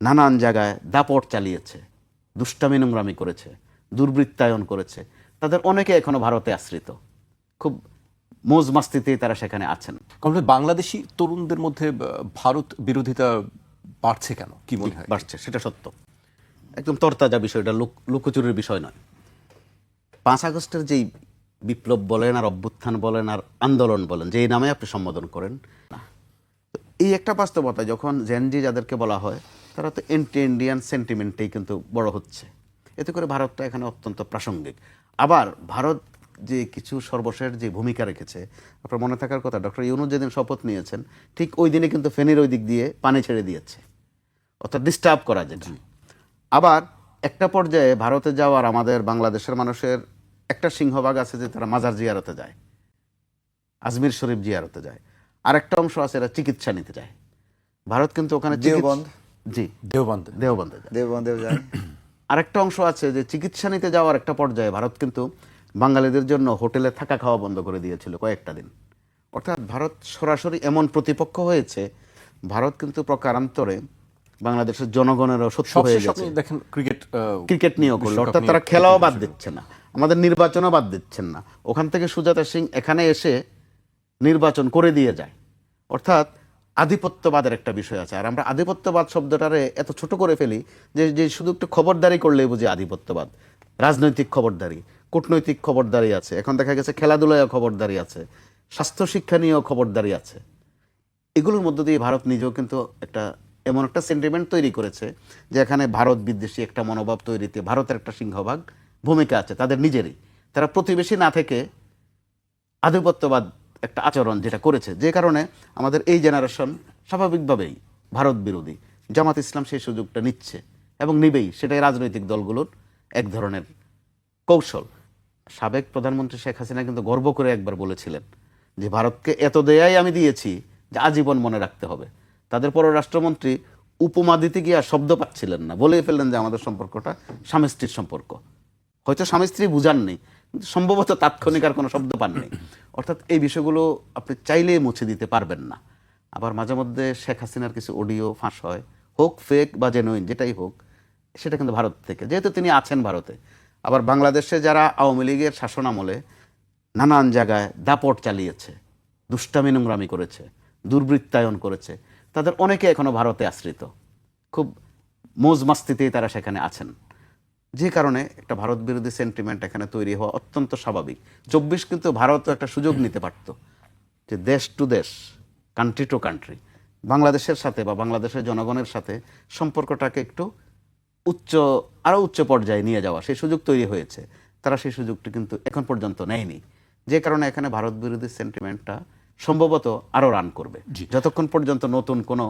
নানান জায়গায় দাপট চালিয়েছে, দুষ্টামি নোংরামি করেছে, দুর্বৃত্তায়ন করেছে, তাদের অনেকে এখনো ভারতে আশ্রিত, খুব মৌজ মাস্তিতেই তারা সেখানে আছেন। বাংলাদেশি তরুণদের মধ্যে ভারত বিরোধিতা বাড়ছে কেন, কি মনে হয়? বাড়ছে, সেটা সত্য, একদম তরতাজা বিষয়টা, লুকোচুরির বিষয় নয়। 5 আগস্টের যেই বিপ্লব বলেন আর অভ্যুত্থান বলেন আর আন্দোলন বলেন, যেই নামে আপনি সম্বোধন করেন না, এই একটা বাস্তবতা, যখন জেনজি যাদেরকে বলা হয় তারা তো এন্টি ইন্ডিয়ান সেন্টিমেন্টেই কিন্তু বড় হচ্ছে, এতে করে ভারতটা এখানে অত্যন্ত প্রাসঙ্গিক। আবার ভারত যে কিছু সর্বশেষ যে ভূমিকা রেখেছে, আপনার মনে থাকার কথা, ডক্টর ইউনূস যেদিন শপথ নিয়েছেন ঠিক ওই দিনে কিন্তু ফেনীর ওই দিক দিয়ে পানি ছেড়ে দিয়েছে, অর্থাৎ ডিস্টার্ব করা যেটা। আবার একটা পর্যায়ে ভারতে যাওয়ার আমাদের বাংলাদেশের মানুষের একটা সিংহভাগ আছে যে তারা মাজার জিয়ারতে যায়, আজমির শরীফ জিয়ারতে যায়, আর একটা অংশ আছে এরা চিকিৎসা নিতে যায়। ভারত কিন্তু ওখানে দেওবন্দ, জি দেওবন্দে দেওবন্দে যায়। দেওবন্দেও যায়। আরেকটা অংশ আছে যে চিকিৎসা নিতে যাওয়ার একটা পর্যায়ে ভারত কিন্তু বাঙালিদের জন্য হোটেলে থাকা খাওয়া বন্ধ করে দিয়েছিল কয়েকটা দিন। অর্থাৎ ভারত সরাসরি এমন প্রতিপক্ষ হয়েছে, ভারত কিন্তু প্রকারান্তরে বাংলাদেশের জনগণেরও শত্রু হয়ে সবশেষ গেছে। আপনি দেখেন ক্রিকেট নিয়েও করলো, অর্থাৎ তারা খেলাও বাদ দিচ্ছে না, আমাদের নির্বাচনও বাদ দিচ্ছেন না। ওখান থেকে সুজাতা সিং এখানে এসে নির্বাচন করে দিয়ে যায়। অর্থাৎ আধিপত্যবাদের একটা বিষয় আছে, আর আমরা আধিপত্যবাদ শব্দটারে এত ছোট করে ফেলি যে যে শুধু একটু খবরদারি করলেই বুঝি আধিপত্যবাদ। রাজনৈতিক খবরদারি, কূটনৈতিক খবরদারি আছে, এখন দেখা গেছে খেলাধুলায় খবরদারি আছে, স্বাস্থ্য শিক্ষা নিয়েও খবরদারি আছে। এগুলোর মধ্য দিয়ে ভারত নিজেও কিন্তু একটা এমন একটা সেন্টিমেন্ট তৈরি করেছে যে এখানে ভারত বিদ্বেষী একটা মনোভাব তৈরিতে ভারতের একটা সিংহভাগ ভূমিকা আছে তাদের নিজেরই। তারা প্রতিবেশী না থেকে আধিপত্যবাদ একটা আচরণ যেটা করেছে, যে কারণে আমাদের এই জেনারেশন স্বাভাবিকভাবেই ভারত বিরোধী। জামাত ইসলাম সেই সুযোগটা নিচ্ছে এবং নিবেই, সেটাই রাজনৈতিক দলগুলোর এক ধরনের কৌশল। সাবেক প্রধানমন্ত্রী শেখ হাসিনা কিন্তু গর্ব করে একবার বলেছিলেন যে ভারতকে এত দেয়াই আমি দিয়েছি যে আজীবন মনে রাখতে হবে। তাদের পররাষ্ট্রমন্ত্রী উপমা দিতে গিয়ে আর শব্দ পাচ্ছিলেন না, বলেই ফেললেন যে আমাদের সম্পর্কটা স্বামী স্ত্রীর সম্পর্ক। হয়তো স্বামী স্ত্রী বুঝাননি, কিন্তু সম্ভবত তাৎক্ষণিক আর কোনো শব্দ পাননি। অর্থাৎ এই বিষয়গুলো আপনি চাইলেই মুছে দিতে পারবেন না। আবার মাঝে মধ্যে শেখ হাসিনার কিছু অডিও ফাঁস হয়, হোক ফেক বা জেনুইন যেটাই হোক, সেটা কিন্তু ভারত থেকে, যেহেতু তিনি আছেন ভারতে। আবার বাংলাদেশে যারা আওয়ামী লীগের শাসনামলে নানান জায়গায় দাপট চালিয়েছে, দুষ্টামি নোংরামি করেছে, দুর্বৃত্তায়ন করেছে, তাদের অনেকে এখনো ভারতে আশ্রিত, খুব মৌজ মাস্তিতেই তারা সেখানে আছেন। যে কারণে একটা ভারত বিরোধী সেন্টিমেন্ট এখানে তৈরি হওয়া অত্যন্ত স্বাভাবিক। 24 কিন্তু ভারতও একটা সুযোগ নিতে পারত যে দেশ টু দেশ, কান্ট্রি টু কান্ট্রি, বাংলাদেশের সাথে বা বাংলাদেশের জনগণের সাথে সম্পর্কটাকে একটু আরও উচ্চ পর্যায়ে নিয়ে যাওয়া, সেই সুযোগ তৈরি হয়েছে। তারা সেই সুযোগটি কিন্তু এখন পর্যন্ত নেয়নি, যে কারণে এখানে ভারত বিরোধী সেন্টিমেন্টটা সম্ভবত আরও রান করবে যতক্ষণ পর্যন্ত নতুন কোনো